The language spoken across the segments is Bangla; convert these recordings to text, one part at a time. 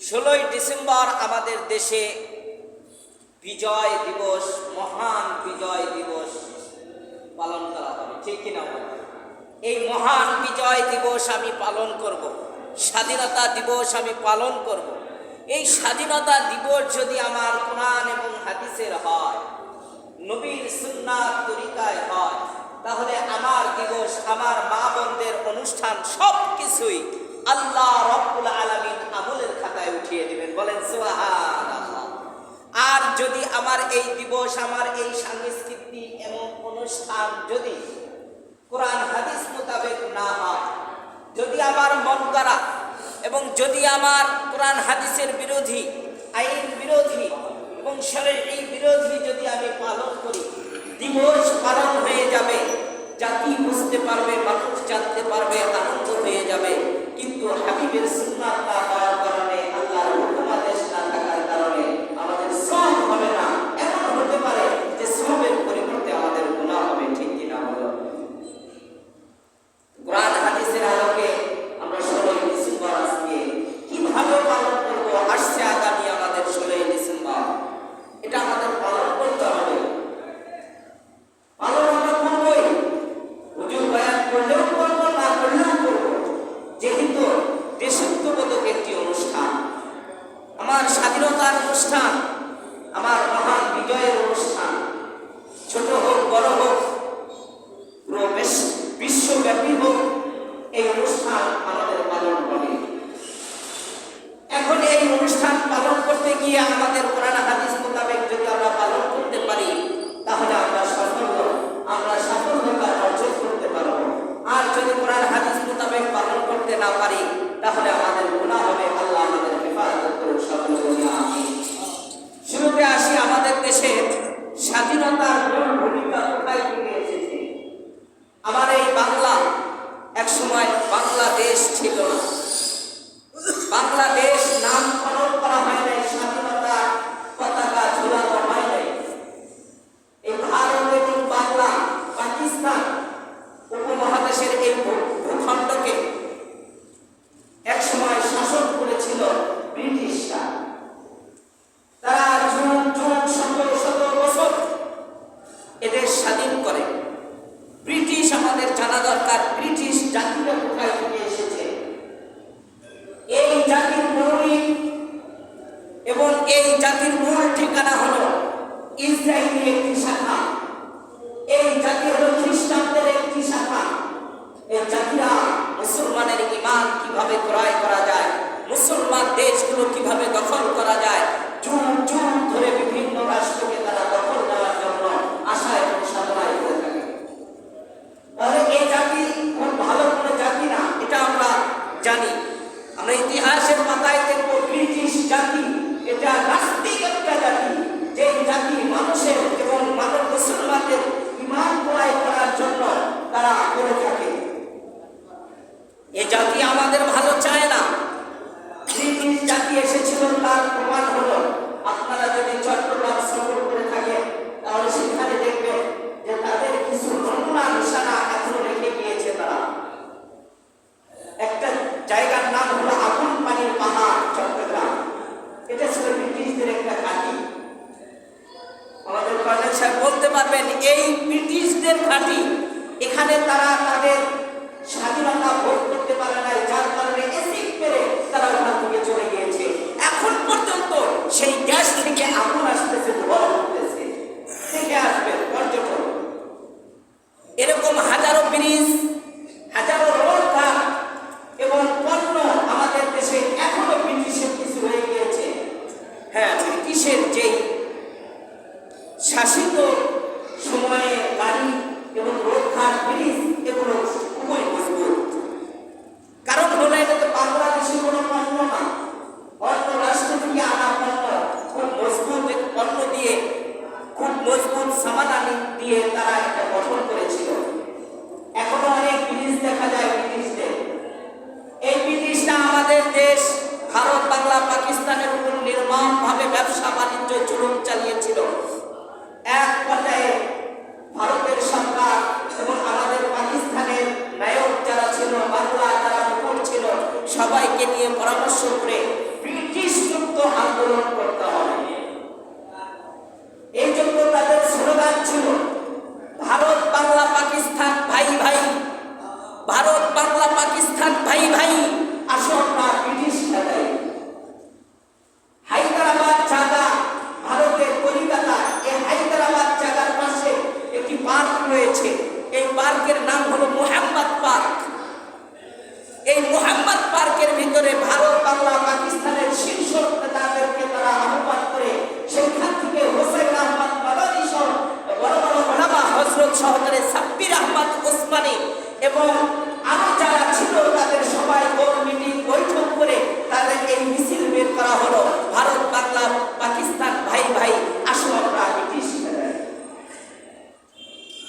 16ই ডিসেম্বর আমাদের দেশে বিজয় দিবস, মহান বিজয় দিবস পালন করা হবে, ঠিক কিনা? এই মহান বিজয় দিবস আমি পালন করব, স্বাধীনতা দিবস আমি পালন করব। এই স্বাধীনতা দিবস যদি আমার কোরআন এবং হাদিসের হয়, নবীর সুন্নাত তরিকায় হয়, তাহলে আমার দিবস, আমার মা বোনদের অনুষ্ঠান সব কিছুই আল্লাহ রব্বুল আলামিন আমলের খাতায় উঠিয়ে দিবেন। বলেন সুবহানাল্লাহ। আর যদি আমার এই দিবস, আমার এই সংস্কৃতি এবং অনুষ্ঠান যদি কোরআন হাদিস মোতাবেক না হয়, যদি আমার মন করা এবং যদি আমার কোরআন হাদিসের বিরোধী, আইন বিরোধী এবং শরীয়ত বিরোধী যদি আমি পালন করি, দিবস পালন হয়ে যাবে, জাতি বুঝতে পারবে, মানুষ জানতে পারবে, আনন্দ হয়ে যাবে। কিন্তু হাবিবের সুন্নাত না পাওয়ার কারণে, আল্লাহর হুকুম আদেশ না থাকার কারণে আমাদের সওয়াব হবে না। এমন হতে পারে যে সওয়াবের পরিবর্তে আমাদের গুনাহ হবে, ঠিক কিনা বলো? কোরআন হাদিসের আলোকে আমরা 16ই ডিসেম্বর আজকে কিভাবে পালন করব? আসছে আগামী আমাদের 16ই ডিসেম্বর, এটা আমাদের পালন করতে হবে। পালন আমরা করবই, হুজুর বয়ান করলেও করব, না করলেও করব, যেহেতু দেশাত্মবোধক একটি অনুষ্ঠান, আমার স্বাধীনতার অনুষ্ঠান, আমার মহান বিজয়ের অনুষ্ঠান, ছোট হোক বড় হোক, পুরো বিশ্বব্যাপী হোক, এই অনুষ্ঠান আমাদের পালন করে। এখন এই অনুষ্ঠান পালন করতে গিয়ে আমাদের কোরআন হাদিস মোতাবেক যদি আমরা পালন করতে পারি, তাহলে আমরা সফলতা অর্জন করতে পারবো। আর যদি কোরআন হাদিস মোতাবেক পালন করতে না পারি, তাহলে আমাদের গুনাহ হবে। আল্লাহ আমাদের হেফাজত করুন, সকলে বলি আমিন। শুরুতে আসি, আমাদের দেশে স্বাধীনতার মূল ভূমিকা কোথায় থেকে এসেছে? আমার এই বাংলা এক সময় বাংলাদেশ ছিল না। বাংলাদেশ নামকরণ করা হয় নাই, স্বাধীনতা পতাকা ঝুলানো হয় নাই। এই ভারত এবং বাংলা, পাকিস্তান উপমহাদেশের এই ভূখণ্ডকে এক সময় শাসন করেছিল ব্রিটিশরা। তারা যুগ যুগ, শত বছর এদের স্বাধীন করে। ব্রিটিশ, আমাদের জানা দরকার ব্রিটিশ জাতিটা কোথায় থেকে এসেছে। এই জাতির মৌলিক এবং এই জাতির মূল ঠিকানা হলো ইসরায়েলি একটি শাখা। এই জাতি হলো খ্রিস্টানদের একটি শাখা। এই জাতিরা মুসলমানের ঈমান কিভাবে ক্রয় করা যায়, মুসলমান দেশগুলো কিভাবে দখল করা যায়, যুগ যুগ ধরে বিভিন্ন রাষ্ট্রকে তারা দখল দেওয়ার জন্য আশা এবং সাধনায় করে থাকে। তাহলে এই জাতি খুব ভালো কোনো জাতি না, এটা আমরা জানি। আমরা ইতিহাসের পাতায় দেখব ব্রিটিশ জাতি এটা নাস্তিক একটা জাতি, যে জাতি মানুষের এবং মানব মুসলমানদের ঈমান ক্রয় করার জন্য তারা করে থাকে। এই জাতি আমাদের ভালো চায় না। ব্রিটিশ জাতি এসেছিল, তার প্রমাণ হলো, আপনারা যদি চট্টগ্রাম সফর করে থাকেন, তাহলে সেখানে দেখবেন যে তাদের কিছু নমুনা নিশানা এখনো রেখে গিয়েছে তারা। একটা জায়গার নাম হলো আগুন পানির পাহাড়, চট্টগ্রাম। এটা ছিল ব্রিটিশদের একটা ঘাঁটি। আমাদের কর্নেল সাহেব বলতে পারবেন, এই ব্রিটিশদের ঘাঁটি, এখানে তারা তাদের স্বাধীনতা ভোগ করতে পারে নাই, যার কারণে এসিড পেরে তারা ওখান থেকে চলে গিয়েছে। এখন পর্যন্ত সেই গ্যাস থেকে আগুন আসতেছে, ধোঁয়া উঠতেছে, থেকে আসবে পর্যটন। এরকম হাজারো ব্রিজ, হাজারো রোডঘাট এবং পণ্য আমাদের দেশে এখনো ব্রিটিশের কিছু হয়ে গিয়েছে। হ্যাঁ, ব্রিটিশের যেই শাসিত সময়ে গাড়ি এবং রোডঘাট, ব্রিজ, এগুলো খুবই মজবুত। কারণ হলো এটা তো বাংলাদেশি কোনো পণ্য না, অন্য রাষ্ট্র থেকে আনা পণ্য। খুব মজবুত পণ্য দিয়ে, খুব মজবুত সামানানি দিয়ে তারা এটা গঠন করেছিল। এখনো অনেক ব্রিজ দেখা যায় ব্রিটিশদের। এই ব্রিটিশরা আমাদের দেশ ভারত, বাংলা, পাকিস্তানের উপর নির্মমভাবে ব্যবসা বাণিজ্য জুলুম চালিয়েছিল। এক পর্যায়ে ভারতের সরকার এবং আমাদের পাকিস্তানের নায়ক যারা ছিল, বাংলা যারা মুকুট ছিল, সবাইকে নিয়ে পরামর্শ করে ব্রিটিশ বাংলা পাকিস্তান ভাই ভাই, আসো আমরা ব্রিটিশ খেলাই। হায়দ্রাবাদ জায়গা, ভারতের কলিকাতা, এই হায়দ্রাবাদ জায়গার পাশে একটি পার্ক রয়েছে। এই পার্কের নাম হলো মোহাম্মদ পার্ক। এই মোহাম্মদ পার্কের ভিতরে ভারত বাংলা পাকিস্তানের শীর্ষ নেতাদেরকে তারা আহ্বান করে সেখান থেকে হোসেন আহমদ মাদানী সহ বড় বড় ওলামা হযরত সহকারে সাব্বির আহমদ ওসমানী এবং আরো যারা ছিল তাদের সবাই গোল মিটিং বৈঠক করে তাদের এই মিছিল বের করা হলো, ভারত বাংলা পাকিস্তান ভাই ভাই, আসো আমরা ব্রিটিশ খেলাই।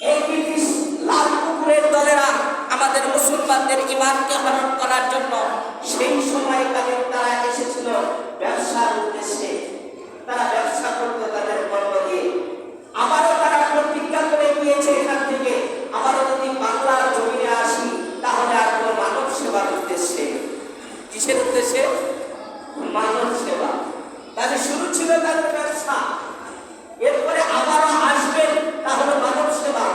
এই ব্রিটিশ লাল কুকুরের দলেরা আমাদের মুসলমানদের ঈমানকে হরণ করার জন্য সেই সময়কালে তারা এসেছিল ব্যবসার উদ্দেশ্যে। তারা ব্যবসা করতে তাদের বন্ধ দিয়ে আবারও তারা প্রতিজ্ঞা করে গিয়েছে এখান থেকে আবারও যদি বাংলার জমিনে আসি তাহলে আর কোনো মানব সেবার উদ্দেশ্যে। কিসের উদ্দেশ্যে? মানব সেবা। তাদের শুরু ছিল তাদের ব্যবসা, এরপরে আবারও আসবেন তাহলে মানব সেবা।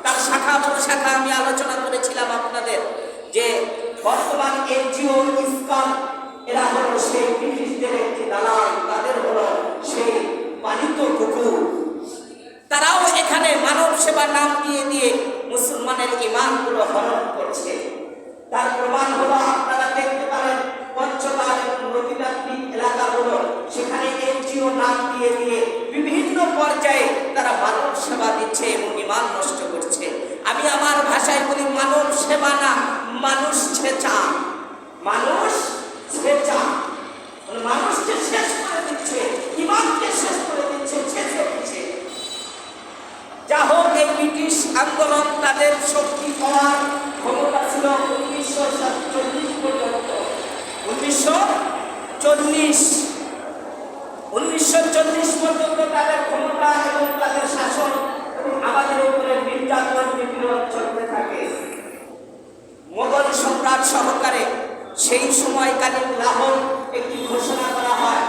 তার শাখা প্রশাখা আমি আলোচনা করেছিলাম আপনাদের যে বর্তমান এনজিও ইসকন এরা হলো সেই ব্রিটিশদের একটি দালাল, তাদের হলো সেই পালিত কুকুর। তারাও এখানে মানব সেবা নাম দিয়ে দিয়ে মুসলমানের ঈমানগুলো হরণ করছে। তার প্রমাণ হলো আপনারা দেখতে পারেন পঞ্চগড় এবং নদীতাত্ত্বিক এলাকাগুলো সেখানে এনজিও নাম দিয়ে দিয়ে বিভিন্ন পর্যায়ে তারা মানব সেবা দিচ্ছে এবং ঈমান নষ্ট করছে। আমি আমার ভাষায় বলি মানব সেবা না, মানুষ ছেঁচা। মানুষ ছেঁচা, মানুষকে শেষ করে দিচ্ছে, ঈমানকে শেষ করে দিচ্ছে, ছেঁচে দিচ্ছে। যা হোক, এই ব্রিটিশ আন্দোলন তাদের শক্তি পাওয়ার ক্ষমতা ছিল 1940 পর্যন্ত। 1940 পর্যন্ত তাদের ক্ষমতা এবং তাদের শাসন এবং আমাদের উপরে নির্যাতন নিপীড়ন চলতে থাকে। মোগল সম্রাট সহকারে সেই সময়কালীন লাহোর একটি ঘোষণা করা হয়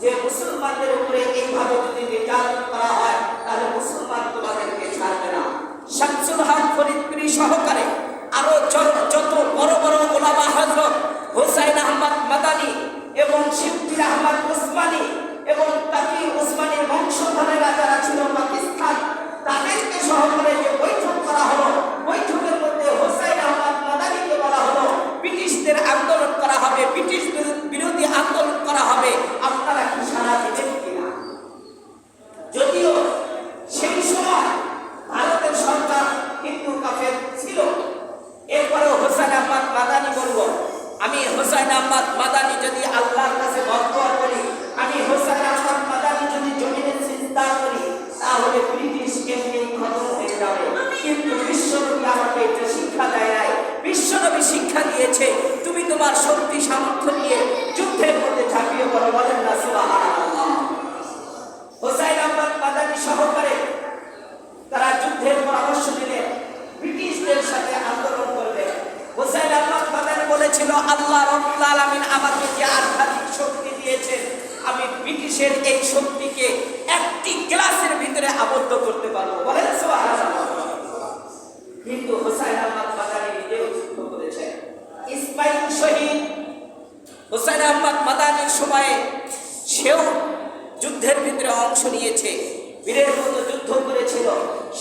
যে মুসলমানদের উপরে এইভাবে যদি নির্যাতন করা হয় তাহলে মুসলমান তোমাদেরকে ছাড়বে না। শামসুল হক ফরিদপুরি সহকারে আরো যত বড় বড় ওলামা হযরত হোসাইন আহমদ মাদানী এবং শিববির আহমদ ওসমানী এবং তাকি ওসমানীর বংশধরেরা যারা ছিল পাকিস্তান, তাদেরকে সহকারে যে বৈঠক করা হলো, বৈঠকের মধ্যে হোসাইন আহমদ মাদানীকে বলা হলো ব্রিটিশদের আন্দোলন করা হবে, ব্রিটিশ বিরোধী আন্দোলন করা হবে, আপনারা কি সাড়া দিবেন কিনা? যদিও সেই সময় ভারতের সরকার হিন্দু কাফের ছিল, এরপরেও হোসেন আহমদ মাদানী বলব, আমি হোসেন আহমদ মাদানী যদি আল্লাহর কাছে বদদোয়া করি, আমি হোসেন আহমদ মাদানী যদি জমিনে সিজদা করি, তাহলে ব্রিটিশ এমনিই খতম হয়ে যাবে। কিন্তু বিশ্বনবী আমাকে এটা শিক্ষা দেয় নাই। বিশ্বনবী শিক্ষা দিয়েছে তুমি তোমার শক্তি সামর্থ্য নিয়ে যুদ্ধের মধ্যে ঝাঁপিয়ে পড়ো, বলেন না সুবহানাল্লাহ। হোসেন আহমদ মাদানী সহকারে তারা যুদ্ধের পরামর্শ দিলেন, ব্রিটিশদের সাথে আন্দোলন করবে। হোসেন আহমদ মাদানী বলেছিল আল্লাহ রাব্বুল আলামিন আমাকে যে আধ্যাত্মিক শক্তি দিয়েছেন, আমি ব্রিটিশের এই শক্তিকে একটি গ্লাসের ভিতরে আবদ্ধ করতে পারবো, বলেন সুবহানাল্লাহ। কিন্তু হোসেন আহমদ মাদানী নিজেও যুদ্ধ করেছেন। ইসমাইল শহীদ হোসেন আহমদ মাদানীর সময়ে সেও যুদ্ধের ভিতরে অংশ নিয়েছে, বীরের মতো যুদ্ধ করেছিল।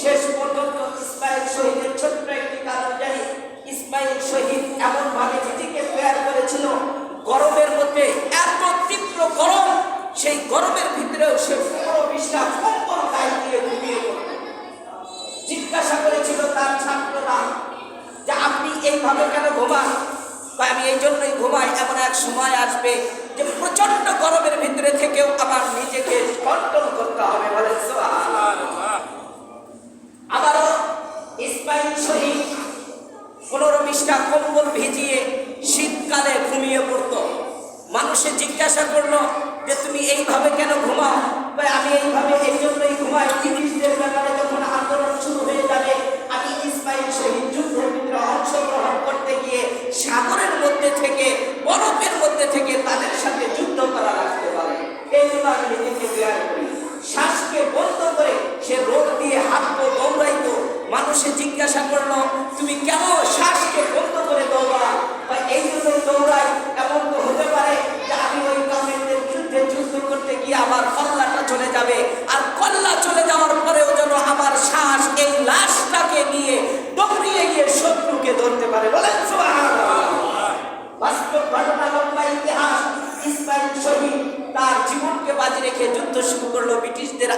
শেষ পর্যন্ত ইসমাইল শহীদের ছোট্ট একটি কারণ জানি, ইসমাইল শহীদ এমন ভাবে নিজেকে তৈরি করেছিল, গরমের মধ্যে এত তীব্র গরম, সেই গরমের ভিতরেও সে 15-20টা কম্বল গায়ে দিয়ে ঘুমিয়ে পড়ত। জিজ্ঞাসা করেছিল তার ছাত্ররা যে আপনি এইভাবে কেন ঘুমান? আমি এই জন্যই ঘুমাই, এমন এক সময় আসবে যে প্রচন্ড গরমের ভিতরে থেকেও আমার নিজেকে কন্ট্রোল করতে হবে, বলেন সুবহানাল্লাহ। আবারও ইসমাইল শহীদ 15-20টা কম্বল ভিজিয়ে শীতকালে ঘুমিয়ে পড়তো। মানুষে জিজ্ঞাসা করলো যে তুমি এইভাবে কেন ঘুমাও? আমি এইভাবে এই জন্যই ঘুমাই, ব্রিটিশদের ব্যাপারে যখন আন্দোলন শুরু হয়ে যাবে, আমি ইসমাইল শহীদ যুদ্ধের ভিতরে অংশগ্রহণ করতে গিয়ে সাগরের মধ্যে থেকে, বরফের মধ্যে থেকে তাদের সাথে যুদ্ধ করা লাগতে পারে, এই জন্য আমি নিজেকে তৈরি করি। শ্বাসকে বন্ধ করে সে রোদ দিয়ে হাঁটতো, দৌড়াইতো। মানুষে জিজ্ঞাসা করলো তুমি কেন শ্বাসকে বন্ধ করে দৌড়াও?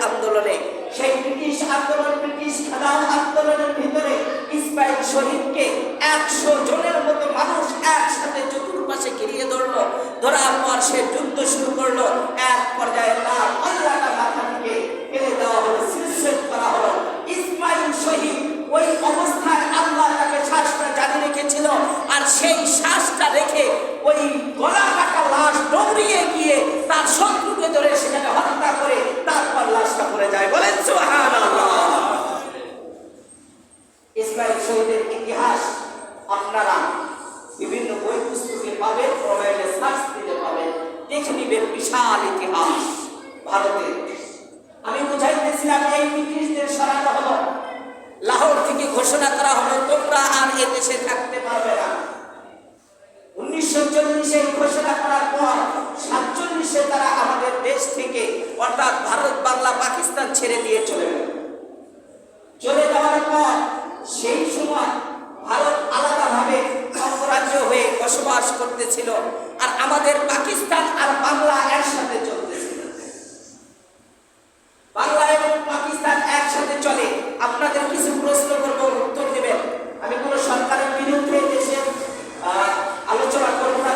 আন্দোলনে, সেই ব্রিটিশ আন্দোলন, ব্রিটিশ খেলাও আন্দোলনের ভিতরে ইসমাইল শহীদকে 100 জনের মতো মানুষ একসাথে চতুর্পাশে ঘিরিয়ে ধরলো। ধরার পর সে যুদ্ধ শুরু করলো। এক পর্যায়ে তার পাল্লাটা মাথা থেকে ফেলে দেওয়া হলো, শিরশ্ছেদ করা হলো। ইসমাইল শহীদ ওই অবস্থায় আল্লাহ তাকে শ্বাসটা জারি রেখেছিল, আর সেই শ্বাসটা রেখে ওই গলা কাটা লাশ দৌড়িয়ে গিয়ে তার শত্রুকে ধরে সেখানে হত্যা করে তারপর লাশটা পড়ে যায়। বলেন সুবহানাল্লাহ। ইসমাইল শহীদের ইতিহাস আপনারা বিভিন্ন বই পুস্তকে পাবেন, মোবাইলে সার্চ দিতে পাবেন, দেখে নিবেন। বিশাল ইতিহাস ভারতের। আমি বুঝাইতেছিলাম এই ব্রিটিশদের সরানো হলো, লাহোর থেকে ঘোষণা করা হলো তোমরা আর এ দেশে থাকতে পারবে না। 1940-এ ঘোষণা করার পর 47-এ তারা আমাদের দেশ থেকে অর্থাৎ ভারত, বাংলা, পাকিস্তান ছেড়ে দিয়ে চলে গেল। চলে যাওয়ার পর সেই সময় ভারত আলাদাভাবে অঙ্গরাজ্য হয়ে বসবাস করতেছিল, আর আমাদের পাকিস্তান আর বাংলা একসাথে চলতেছিল। বাংলা এবং পাকিস্তান একসাথে চলে। আপনাদের কিছু প্রশ্ন করব, উত্তর দেবেন। আমি কোন সরকারের বিরুদ্ধে দেশের আলোচনা করব না।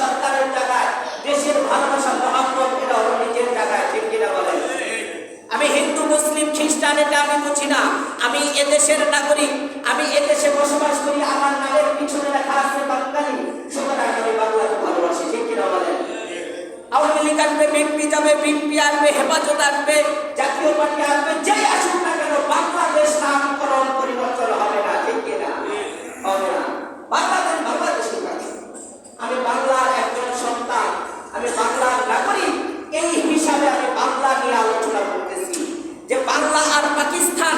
সরকারের জায়গায় দেশের ভালোবাসা মহব্বত এটা হলো নিজের জায়গায়, ঠিক কিনা বলেন? আমি হিন্দু, মুসলিম, খ্রিস্টান এটা আমি বুঝি না। আমি এদেশের নাগরিক, আমি এদেশে বসবাস করি, আমার নামের পিছনে লেখা আছে বাঙালি, সুতরাং আমি বাংলাকে ভালোবাসি, ঠিক কিনা বলেন? আওয়ামী লীগ আসবে, বিএনপি যাবে, বিএনপি আসবে, হেফাজত আসবে, জাতীয় পার্টি আসবে, যেই আসুক না কেন বাংলাদেশ নামকরণ পরিবর্তন হবে না, ঠিক কিনা? হবে না। বাংলাদেশ বাংলাদেশই থাকে। আমি বাংলার একজন সন্তান, আমি বাংলার নাগরিক, এই হিসাবে আমি বাংলা নিয়ে আলোচনা করতেছি যে বাংলা আর পাকিস্তান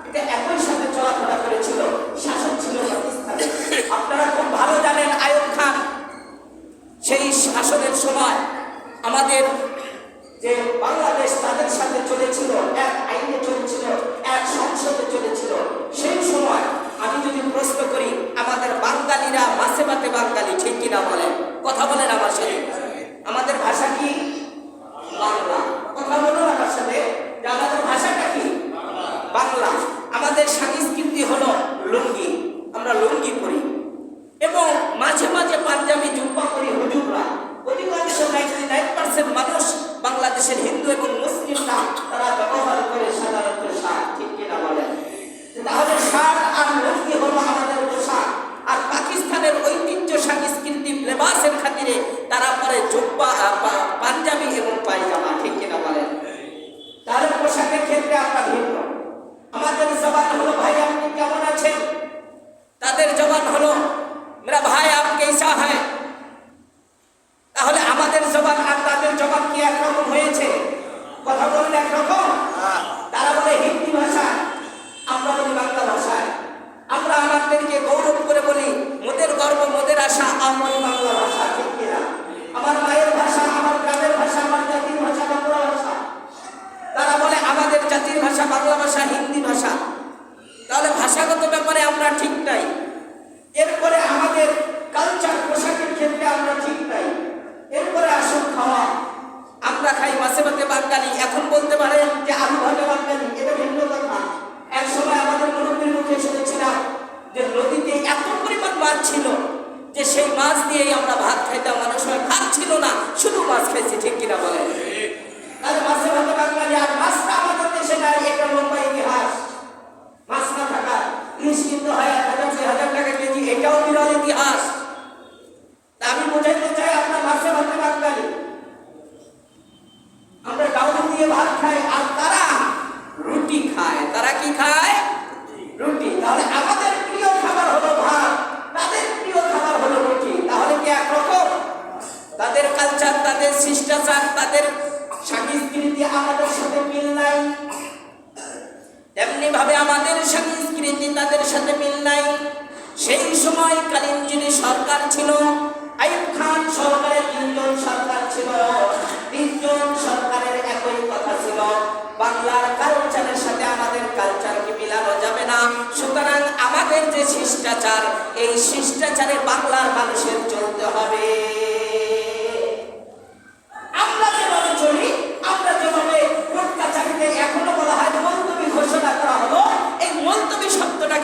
এটা একই সাথে চলাফেরা করেছিল, শাসক ছিল পাকিস্তানে। আপনারা খুব ভালো জানেন আইয়ুব খান সেই শাসনের সময় আমাদের যে বাংলাদেশ তাদের সাথে চলেছিল, এক আইনে চলেছিল, এক সংসদে চলেছিল। সেই সময় আমি যদি প্রশ্ন করি আমাদের বাঙালিরা মাসে মাতে বাঙালি, ঠিক কিনা বলেন? কথা বলেন আমার সাথে। আমাদের ভাষা কি? বাংলা। কথা বলুন আমার সাথে যে আমাদের ভাষাটা কি? বাংলা। আমাদের সংস্কৃতি হলো লুঙ্গি, আমরা লুঙ্গি পরি এবং মাঝে মাঝে পাঞ্জাবি জুব্বা পরি হুজুররা। অধিকাংশ 99% মানুষ বাংলাদেশের হিন্দু এবং মুসলিমরা তারা ব্যবহার করে সাধারণত শার্ট, ঠিক কিনা বলেন? তাহলে শার্ট আর লুঙ্গি হলো আমাদের পোশাক, আর পাকিস্তানের ঐতিহ্য সংস্কৃতি লেবাসের খাতিরে তারা পরে জুব্বা, পাঞ্জাবি এবং পায়জামা, ঠিক কিনা বলেন? তাহলে পোশাকের ক্ষেত্রে আমরা ভিন্ন। আমাদের জবান হলো ভাই আপনি কেমন আছেন, তাদের জবান হলো মেরা ভাই আপ কেসা হ্যায়। তাহলে আমাদের জবান আর তাদের জবান কি একরকম হয়েছে? কথা বলেন একরকম? তারা বলে হিন্দি ভাষা, আমরা বলি বাংলা ভাষায়। আমরা আমাদেরকে গৌরব করে বলি মোদের গর্ব, মোদের আশা, আমার বাংলা ভাষা, ঠিক কিনা? আমার মায়ের ভাষা, আমার গ্রামের ভাষা, আমার জাতির ভাষা বাংলা ভাষা। তারা বলে আমাদের জাতির ভাষা বাংলা ভাষা, হিন্দি ভাষা। তাহলে ভাষাগত ব্যাপারে আমরা ঠিক নাই। এরপরে আমাদের কালচার, পোশাকের ক্ষেত্রে আমরা ঠিক নাই। এরপরে আসুন খাওয়া, আমরা খাই মাছে ভাতে বাঙালি। এখন বলতে পারেন যে আলু ভাতে বাঙালি, এটা ভিন্ন কথা। এক সময় আমাদের মুরব্বীর মুখে শুনেছিলাম যে নদীতে এত পরিমাণ মাছ ছিল যে সেই মাছ দিয়েই আমরা ভাত খাইতাম। অনেক সময় ভাত ছিল না, শুধু মাছ খাইছি, ঠিক কিনা বলেন? তাহলে মাছে ভাতে বাঙালি, আর মাছটা আমাদের দেশে নাই, এটা লম্বা ইতিহাস। মাছ না থাকা, ইলিশ কিনতে হয় 1000-2000 টাকা কেজি, এটাও বিরল ইতিহাস। আমি বোঝাইতে চাই আমরা মাছে ভাতে বাঙালি, আমরা ডাউল দিয়ে ভাত খাই, আর তারা রুটি খায়। তারা কি খায়? রুটি। তাহলে আমাদের প্রিয় খাবার হলো ভাত, তাদের প্রিয় খাবার হলো রুটি। তাহলে কি একরকম? তাদের কালচার, তাদের শিষ্টাচার, তাদের সংস্কৃতি আমাদের সাথে মিল নাই। তেমনি ভাবে আমাদের সংস্কৃতি তাদের সাথে মিল নাই। সেই সময় কালীন যিনি সরকার ছিল, আইয়ুব খান সরকারের 3 জন সরকার ছিল। 3 জন সরকারের একই কথা ছিল, বাংলার কালচারের সাথে আমাদের কালচারকে মিলানো যাবে না। সুতরাং আমাদের যে শিষ্টাচার, এই শিষ্টাচারে বাংলার মানুষের চলতে হবে। আমরা যেভাবে চলি, আমরা যেভাবে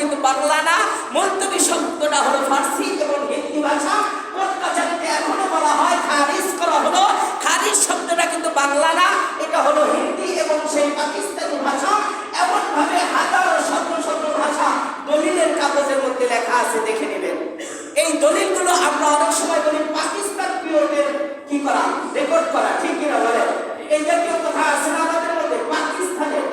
কিন্তু বাংলা না, মুলতবি শব্দটা হলো ফার্সি এবং হিন্দি ভাষা। কোর্ট কাছারিতে এখনো বলা হয় খারিজ করা হলো, খারিজ শব্দটা কিন্তু বাংলা না, এটা হলো হিন্দি এবং সেই পাকিস্তানি ভাষা। এমন ভাবে হাজার শত শত ভাষা দলিলের কাগজের মধ্যে লেখা আছে, দেখে নেবেন। এই দলিলগুলো আমরা অনেক সময় বলি পাকিস্তান পিরিয়ডের কি করা, রেকর্ড করা, ঠিক কিনা বলেন? এই জাতীয় কথা আছে না আমাদের মধ্যে। পাকিস্তানের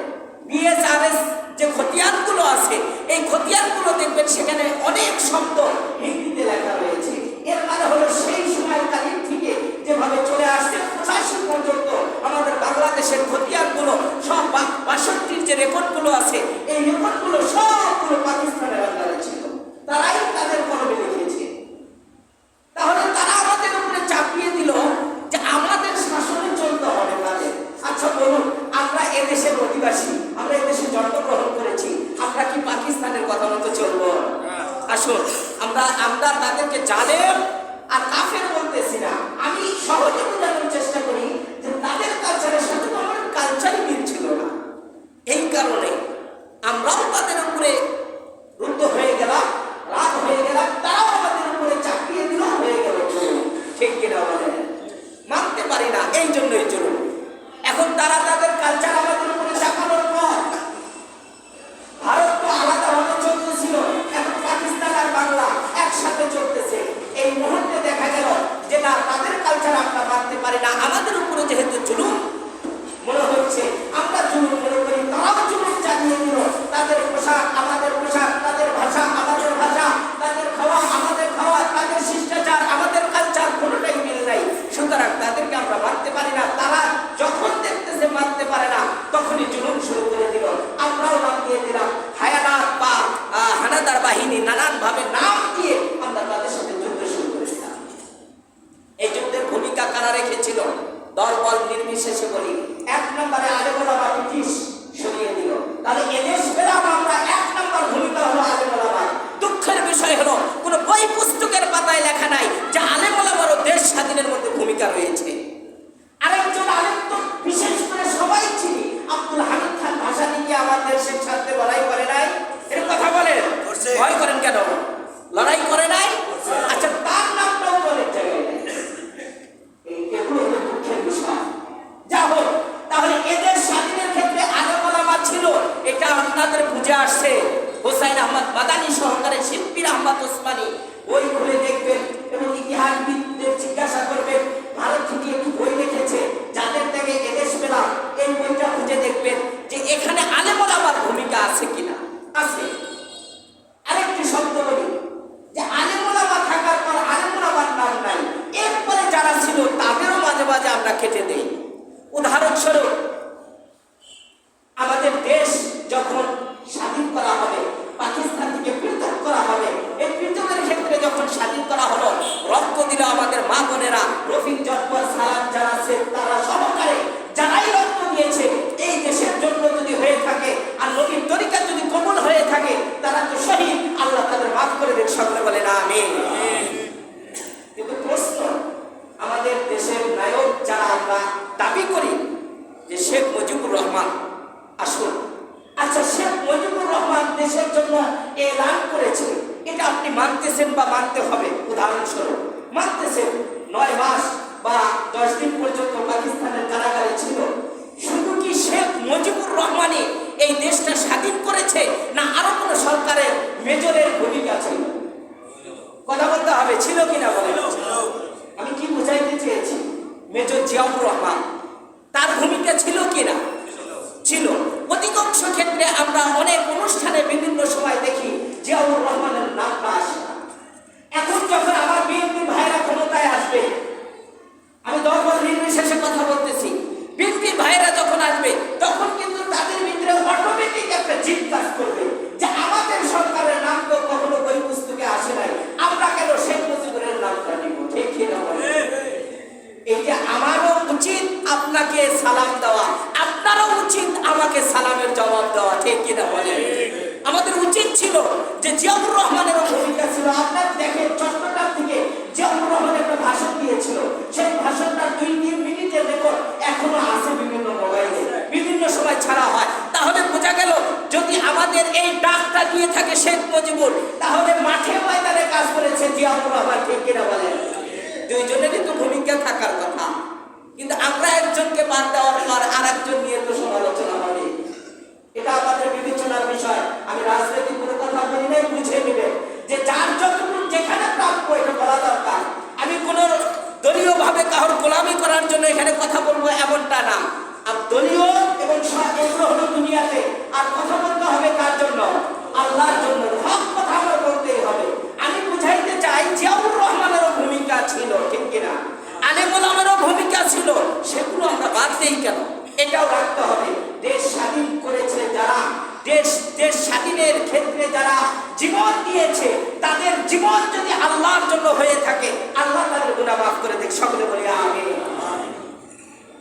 বিএসআরএস যে খতিয়ানগুলো আছে, এই খতিয়ানগুলো দেখবেন সেখানে অনেক শব্দ হিন্দিতে লেখা রয়েছে। এর মানে হলো সেই সময়কালীন থেকে যেভাবে চলে আসছে 85 পর্যন্ত আমাদের বাংলাদেশের খতিয়ানগুলো সব 62 যে রেকর্ডগুলো আছে, এই রেকর্ডগুলো সবগুলো পাকিস্তানের আন্ডারে ছিল, তারাই তাদের কলমে লিখেছে। তাহলে তারা আমাদের উপরে চাপিয়ে দিল যে আমাদের শাসনে চলতে হবে তাদের। আচ্ছা বলুন, আমরা এদেশের অধিবাসী, আমরা এদেশে জন্মগ্রহণ করেছি, আমরা কি পাকিস্তানের কথা মতো চলবো? আসুন, আমরা তাদেরকে জালেম আর কাফের বলতেছি না। আমি সহজে বোঝানোর চেষ্টা করি যে তাদের কালচারের সাথে তো আমাদের কালচারই মিল ছিল না। এই কারণে আমরাও তাদের উপরে রুদ্ধ হয়ে গেলাম, রাগ হয়ে গেলাম, তারাও আমাদের উপরে চাপিয়ে দিল, হয়ে গেল। ঠিক কিনা বলেন? মানতে পারি না, এই জন্যই চলুন। এখন তারা তাদের কালচার আমাদের উপরে চাপানোর পর ভারত তো আলাদাভাবে চলতেছিল, এখন পাকিস্তান আর বাংলা একসাথে চলতেছে। এই মুহূর্তে দেখা গেল যে না, তাদের কালচার আমরা মানতে পারি না, আমাদের উপরে যেহেতু জুলুম মনে হচ্ছে, আমরা জুলুম মনে করি, তারাও জুলুম চালিয়ে দিল। তাদের পোশাক আমাদের পোশাক, তাদের ভাষা আমাদের ভাষা, তাদের খাওয়া আমাদের খাওয়া, তাদের শিষ্টাচার আমাদের কালচার, কোনোটাই মিল নাই। সুতরাং তাদেরকে আমরা মানতে পারি না। তারা যখন দেখতেছে মানতে পারে না, তখনই জুলুম শুরু করে দিল। আমরাও নাম দিয়ে দিলাম হায়ানাত বা হানাদার বাহিনী, নানান ভাবে নাম দিয়ে আমরা তাদের সাথে যুদ্ধ শুরু করেছিলাম। এই যুদ্ধের ভূমিকা কারা রেখেছিল? দলবল নির্বিশেষে বলি, 1 নম্বরে আলেম ওলামা ব্রিটিশ সরিয়ে দিল। তাহলে এদেশ পেলাম আমরা, 1 নম্বর ভূমিকা হলো আলেম ওলামা। দুঃখের বিষয় হলো কোনো বই পুস্তকের পাতায় লেখা নাই যে আলেম ওলামারও দেশ স্বাধীনের মধ্যে ভূমিকা রয়েছে। আরেকজন আলেম তো বিশেষ করে সবাই চিনি, আব্দুল হামিদ খান ভাসানীকে আমার দেশের সাথে লড়াই করে নাই, এর কথা বলেন? ভয় করেন কেন? লড়াই করে নাই? আচ্ছা, তার নামটাও বলেন জায়গায়। এগুলো হলো দুঃখের বিষয়। যা হোক, তাহলে এদের স্বাধীনের ক্ষেত্রে আলেম ওলামা ছিল, এটা আপনাদের বুঝে আসছে। হোসাইন আহমদ মাদানী সহকারে শিল্পীর আহমদ ওসমানী বই খুলে দেখবেন এবং ইতিহাসবিদদের জিজ্ঞাসা করবেন, ভারত থেকে একটু বই লিখেছে যাদের থেকে এদেশ পেলাম, এই বইটা খুঁজে দেখবেন যে এখানে আলেম ওলামার ভূমিকা আছে কিনা। আছে। আরেকটি শব্দ বলি যে আলেম ওলামা থাকার পর আলেম ওলামার নাম নাই, এরপরে যারা ছিল তাদেরও মাঝে মাঝে আমরা কেটে দেই। উদাহরণস্বরূপ, আমাদের দেশ যখন স্বাধীন করা হবে, পাকিস্তান থেকে পৃথক করা হবে, এই পৃথকের ক্ষেত্রে যখন স্বাধীন করা হলো, রক্ত দিল আমাদের মা বোনেরা, রফিক জব্বার, সালাম যারা আছে তারা সহকারে, যারাই রক্ত দিয়েছে এই দেশের জন্য যদি হয়ে থাকে আর নবীর তরিকা যদি কবুল হয়ে থাকে, তারা তো শহীদ, আল্লাহ তাদের মাফ করে দেন। সকলে বলেন আমিন। কিন্তু প্রশ্ন, আমাদের দেশের নায়ক যারা আমরা দাবি করি যে শেখ মুজিবুর রহমান, আসুন, আচ্ছা শেখ মুজিবুর রহমান দেশের জন্য এলান করেছে, এটা আপনি মানতেছেন বা মানতে হবে? উদাহরণস্বরূপ মানতেছেন, 9 মাস বা 10 দিন পর্যন্ত পাকিস্তানের কারাগারে ছিল। শুধু কি শেখ মুজিবুর রহমানই এই দেশটা স্বাধীন করেছে, না আরো কোনো সরকারের মেজরের ভূমিকা ছিল? কথা বলতে হবে, ছিল কিনা বলেন? আমি কি বুঝাইতে চেয়েছি? মেজর জিয়াউর রহমান, তার ভূমিকা ছিল কিনা? ছিল। অধিকাংশ ক্ষেত্রে আমরা অনেক অনুষ্ঠানে বিভিন্ন সময় দেখি জিয়াউর রহমানের নামটা আসে না। এখন যখন আমার বিএনপি ভাইরা ক্ষমতায় আসবে, আমি দলবল নির্বিশেষে কথা বলতেছি, বিএনপি ভাইরা যখন আসবে তখন কিন্তু তাদের ভিতরে অটোমেটিক একটা জিদ কাজ করবে যে আমাদের সরকারের নাম তো কখনো বই পুস্তকে আসে নাই, আমরা কেন শেখ মুজিবুরের নামটা নিব? ঠিক কিনা বলেন? এটা আমারও উচিত আপনাকে সালাম দেওয়া, আপনারও উচিত আমাকে সালামের জবাব দেওয়া, ঠিক কিনা বলেন? আমাদের উচিত ছিল যে জিয়াউর রহমানেরও ভূমিকা ছিল। আপনার দেখেন, চট্টগ্রাম থেকে জিয়াউর রহমান একটা ভাষণ দিয়েছিল, সেই ভাষণটা 2-3 মিনিটের রেকর্ড এখনো আছে বিভিন্ন মোবাইলে, বিভিন্ন সময় ছাড়া হয়। তাহলে বোঝা গেল যদি আমাদের এই ডাকটা দিয়ে থাকে শেখ জিয়াউর রহমান, ঠিক কিনা বলেন? দুইজনেরই তো ভূমিকা থাকার কথা, কিন্তু আমরা একজনকে বাদ দেওয়ার পর আর একজন নিয়ে তো সমালোচনা হবে। এটা আমাদের বিবেচনার বিষয়। আমি রাজনৈতিক কোনো কথা বলি নাই, বুঝে নেবেন যে যার যতটুকু যেখানে প্রাপ্য এটা বলা দরকার। আমি কোনো দলীয় ভাবে কারোর গোলামি করার জন্য এখানে কথা বলবো এমনটা না। আর দলীয় এবং এগুলো হলো দুনিয়াতে, আর কথা বলতে হবে কার জন্য? আল্লাহর জন্য। হক কথা আমরা বলতেই হবে। আমি বুঝাইতে চাই জিয়াউর রহমানেরও ভূমিকা ছিল, ঠিক কিনা? আলেমুল আমারও ভূমিকা ছিল, সেগুলো আমরা বাদ দেই কেন? এটাও রাখতে হবে। দেশ স্বাধীন করেছে যারা, দেশ স্বাধীনের ক্ষেত্রে যারা জীবন দিয়েছে, তাদের জীবন যদি আল্লাহর জন্য হয়ে থাকে, আল্লাহ তাদের গুনাহ মাফ করে দেখ। সকলে বলি আমিন।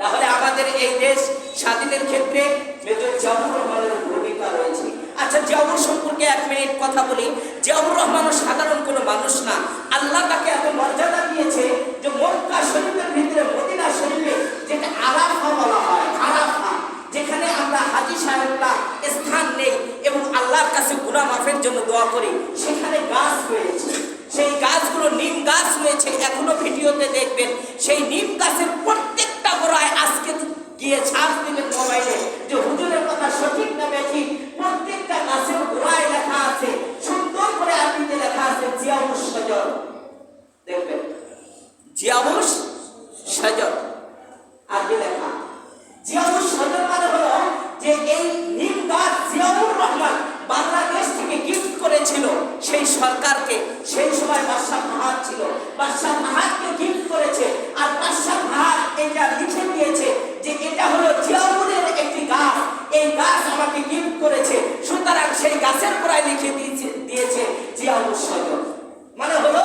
তাহলে আমাদের এই দেশ স্বাধীনের ক্ষেত্রে মেজর জিয়াউর রহমানের ভূমিকা রয়েছে। আচ্ছা, জিয়াউর সম্পর্কে 1 মিনিট কথা বলি। জিয়াউর রহমানও সাধারণ কোনো মানুষ না। আল্লাহ তাকে এত মর্যাদা দিয়েছে যে মক্কা শরীফের ভিতরে মদিনা শরীফে যেটা আরাফা বলা হয়, আরাফা, যেখানে আমরা হাজী সাহেবরা স্থান নেই এবং আল্লাহর কাছে গুনাহ মাফের জন্য দোয়া করি, সেখানে গাছ রয়েছে। সেই গাছগুলো নিম গাছ রয়েছে, এখনো ভিডিওতে দেখবেন। সেই নিম গাছের প্রত্যেকটা গোড়ায় আজকে গিয়ে ছাপ দিবেন মোবাইলে যে হুজুরের কথা সঠিক না বেঠিক, প্রত্যেকটা গাছের গোড়ায় লেখা আছে, সুন্দর করে আরবিতে লেখা আছে জিয়াউর শাজার। দেখবেন জিয়াউর শাজার আরবি লেখা। জিয়াউর শাজার মানে হলো যে এই নিম গাছ জিয়াউর রহমান বাংলাদেশ থেকে গিফট করেছিল সেই সরকারকে। সেই সময় বাদশাহ ফাহাদ ছিল, বাদশাহ ফাহাদকে গিফট করেছে। আর বাদশাহ ফাহাদ এটা লিখে দিয়েছে যে এটা হলো জিয়াউরের একটি গাছ, এই গাছ আমাকে গিফট করেছে। সুতরাং সেই গাছের গোড়ায় লিখে দিয়েছে জিয়াউর শাজার। মানে হলো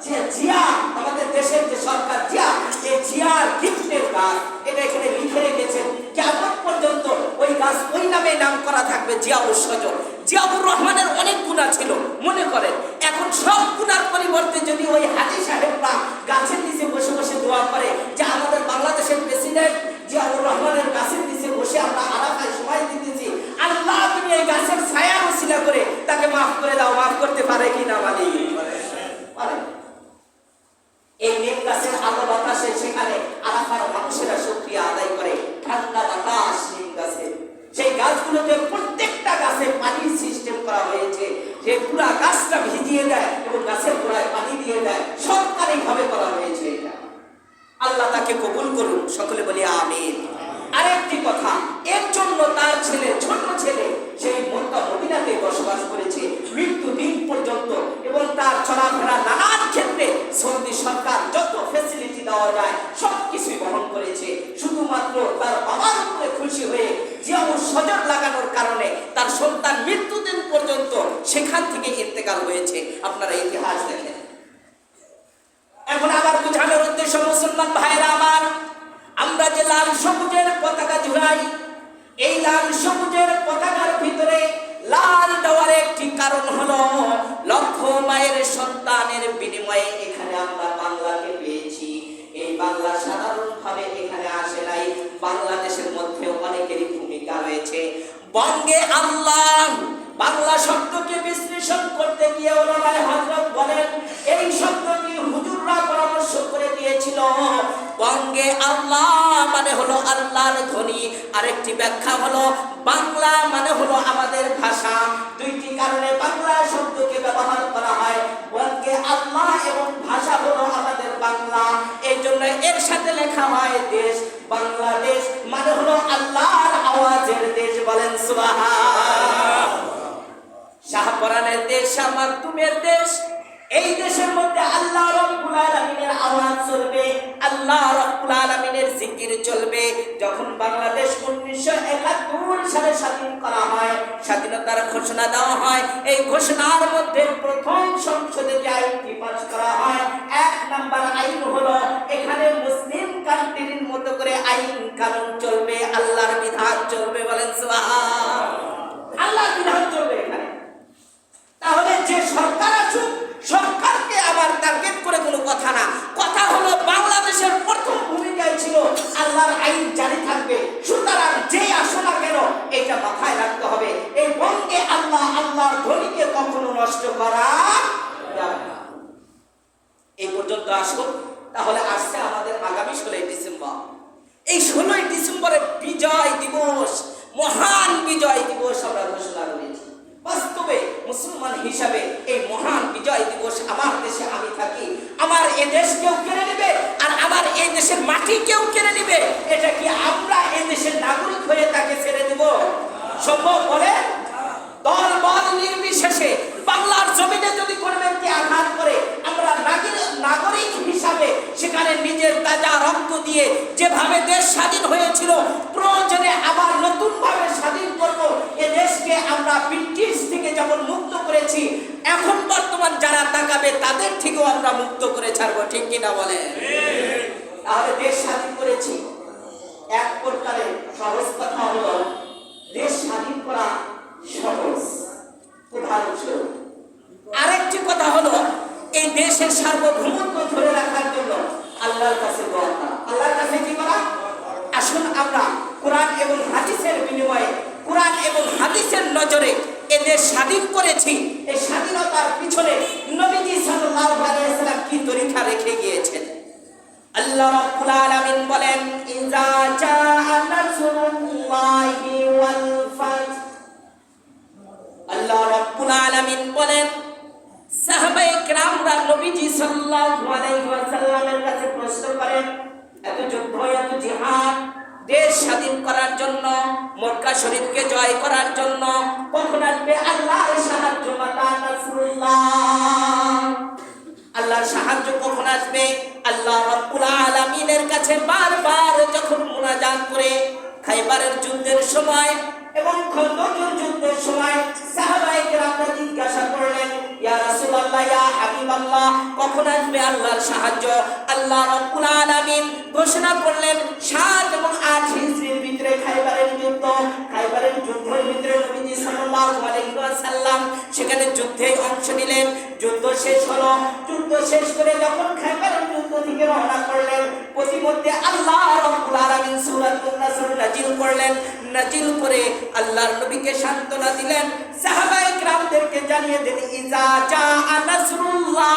যে জিয়া, আমাদের দেশের যে সরকার জিয়া, এই জিয়ার গিফটের গাছ, এটা এখানে লিখে রেখেছেন। কিয়ামত পর্যন্ত ওই গাছ ওই নামে নাম করা থাকবে, জিয়াউর শাজার। জিয়াউর রহমানের অনেক গুনাহ ছিল, মনে করেন। এখন সব গুনার পরিবর্তে যদি ওই হাজী সাহেবরা গাছের নিচে বসে বসে দোয়া করে যে আমাদের বাংলাদেশের প্রেসিডেন্ট জিয়াউর রহমানের গাছের নিচে বসে আমরা আরাফায় সময় দিতেছি, আল্লাহ তুমি এই গাছের ছায়া ওসিলা করে তাকে মাফ করে দাও, মাফ করতে পারে কি না? পারে। এই নিম গাছের আলো বাতাসে সেখানে আরাফার মানুষেরা শুকরিয়া আদায় করে। ঠান্ডা বাতাস নিম গাছে, সেই গাছগুলোতে প্রত্যেকটা গাছে পানির সিস্টেম করা হয়েছে, যে পুরা গাছটা ভিজিয়ে দেয় এবং গাছের গোড়ায় পানি দিয়ে দেয়, সরকারি ভাবে করা হয়েছে এটা। আল্লাহ তাকে কবুল করুন, সকলে বলি আমিন। আরেকটি কথা, এর জন্য তার ছেলে, ছোট ছেলে, সেই মক্কা মদিনাতে বসবাস করেছে মৃত্যু দিন পর্যন্ত, এবং তার চলাফেরা নানান ক্ষেত্রে সৌদি সরকার যত ফ্যাসিলিটি দেওয়া যায় সবকিছুই বহন করেছে। শুধুমাত্র তার বাবার উপরে খুশি হয়ে জিয়াউর শাজার লাগানোর কারণে তার সন্তান মৃত্যুদিন পর্যন্ত সেখান থেকে ইন্তেকাল হয়েছে। আপনারা ইতিহাস দেখেন। এখন আবার বোঝানোর উদ্দেশ্য, মুসলমান ভাইরা আমার, আমরা যে লাল সবুজের পতাকা ঝুলাই, এই লাল সবুজের পতাকার ভিতরে লাল দেওয়ার একটি কারণ হলো লক্ষ মায়ের সন্তানের বিনিময়ে এখানে আমরা বাংলাকে পেয়েছি। এই বাংলা সাধারণভাবে এখানে আসে নাই, বাংলাদেশের মধ্যে অনেকেরই ভূমিকা রয়েছে। বঙ্গে আল্লাহ বাংলা শব্দকে বিশ্লেষণ করতে গিয়ে ওলামায়ে হযরত বলেন, এই শব্দটি হুজুররা পরামর্শ করে দিয়েছিল। বঙ্গে আল্লাহ মানে হলো আল্লাহর ধ্বনি। আরেকটি ব্যাখ্যা হলো বাংলা মানে হলো আমাদের ভাষা। দুইটি কারণে বাংলা শব্দকে ব্যবহার করা হয়। বঙ্গে আল্লাহ এবং ভাষা হলো আমাদের বাংলা, এই জন্য এর সাথে লেখা হয় দেশ। বাংলাদেশ মানে হলো আল্লাহর আওয়াজের দেশ। বলেন সুবহান। শাহপরানের দেশ, শাহ মাকতুমের দেশ। এই দেশের মধ্যে আল্লাহ রাব্বুল আলামিনের আওয়াজ চলবে, আল্লাহ রাব্বুল আলামিনের জিকির চলবে। যখন বাংলাদেশ 1971 সালে স্বাধীন করা হয়, স্বাধীনতার ঘোষণা দেওয়া হয়, এই ঘোষণার মধ্যে প্রথম সংসদে যে আইনটি পাস করা হয়, 1 নাম্বার আইন হলো এখানে মুসলিম কান্ট্রির মতো করে আইন কানুন চলবে, আল্লাহর বিধান চলবে। বলেন সুবহান। আল্লাহর বিধান চলবে এখানে। তাহলে যে সরকার আসুক, সরকারকে আবার টার্গেট করে কোনো কথা না, কথা হলো বাংলাদেশের প্রথম ভূমিকায় ছিল আল্লাহর আইন জারি থাকবে। সুতরাং যে আসো না কেন এটা মাথায় রাখতে হবে, এই বঙ্গে আল্লাহ, আল্লাহর ধ্বনিকে কখনো নষ্ট করা যাবে না। পর্যন্ত আসুন। তাহলে আসছে আমাদের আগামী 16 ডিসেম্বর। এই 16 ডিসেম্বরের বিজয় দিবস, মহান বিজয় দিবস আমরা ঘোষণা করেছি। বাস্তবে মুসলমান হিসাবে এই মহান বিজয় দিবস আমার দেশে আমি থাকি, আমার এই দেশ কেউ কেড়ে নেবে আর আমার এই দেশের মাটি কেউ কেড়ে নেবে? এটা কি আমরা এই দেশের নাগরিক হয়ে তাকে ছেড়ে দেব? সম্ভব? বলে দল বল নির্বিশেষে বাংলার জমিনে যদি কোনো ব্যক্তি আঘাত করে, আমরা নাগরিক হিসাবে সেখানে নিজের তাজা রক্ত দিয়ে যেভাবে দেশ স্বাধীন হয়েছিল, প্রয়োজনে আবার নতুন ভাবে স্বাধীন করব। এ দেশকে আমরা ব্রিটিশ থেকে যেমন মুক্ত করেছি, এখন বর্তমান যারা তাকাবে তাদের থেকেও আমরা মুক্ত করে ছাড়বো। ঠিক কিনা বলে? তাহলে দেশ স্বাধীন করেছি। এক প্রকারে সহজ কথা হলো, দেশ স্বাধীন করা সহজ। উদাহরণস্বরূপ আরেকটি কথা হলো, এই দেশের সার্বভৌমত্ব ধরে রাখার জন্য আল্লাহর কাছে দোয়া করা। আল্লাহর কাছে কি করা? আসুন আমরা কোরআন এবং হাদিসের বিনিময়ে, কোরআন এবং হাদিসের নজরে এ দেশ স্বাধীন করেছি। এই স্বাধীনতার পিছনে নবীজি সাল্লাল্লাহু আলাইহি ওয়াসাল্লাম কি তরিকা রেখে গিয়েছেন? আল্লাহ রাব্বুল আলামিন বলেন, ইযা জাআ নাসরুল্লাহি ওয়াল ফাতহ। আল্লাহ রাব্বুল আলামিন বলেন, সাহাবায়ে কেরামরা নবীজি সাল্লাল্লাহু আলাইহি ওয়াসাল্লামের কাছে প্রশ্ন করেন, এত যুদ্ধ, এত জিহাদ, দেশ স্বাধীন করার জন্য, মক্কা শরীফকে জয় করার জন্য কখন আসবে আল্লাহর সাহায্য? মাতা নাসরুল্লাহ, আল্লাহর সাহায্য কখন আসবে? আল্লাহ রাব্বুল আলামিনের কাছে বারবার যখন মুনাজাত করে খাইবারের যুদ্ধের সময় এবং খন্দকের যুদ্ধের সময় সাহাবায়ে কেরামরা জিজ্ঞাসা করলেন, ইয়া রাসূলুল্লাহ, ইয়া হাবিবাল্লাহ, কখন আসবে আল্লাহর সাহায্য? আল্লাহ রাব্বুল আলামিন ঘোষণা করলেন 7 এবং 8 হিজরির ভিতরে খাইবারের যুদ্ধ। খাইবারের যুদ্ধের ভিতরে নবীজি সাল্লাল্লাহু আলাইহি ওয়াসাল্লাম সেখানে যুদ্ধে অংশ নিলেন। যুদ্ধ শেষ হলো। যুদ্ধ শেষ করে যখন খাইবারের যুদ্ধ থেকে রওনা করলেন, প্রতিমধ্যে আল্লাহ রাব্বুল আলামিন সূরাতুন নাসর নাজিল করলেন। নাজিল করে আল্লাহর নবীকে সান্ত্বনা দিলেন, সাহাবায়ে কেরামদেরকে জানিয়ে দিলেন, ইযা জাআ নাসরুল্লাহ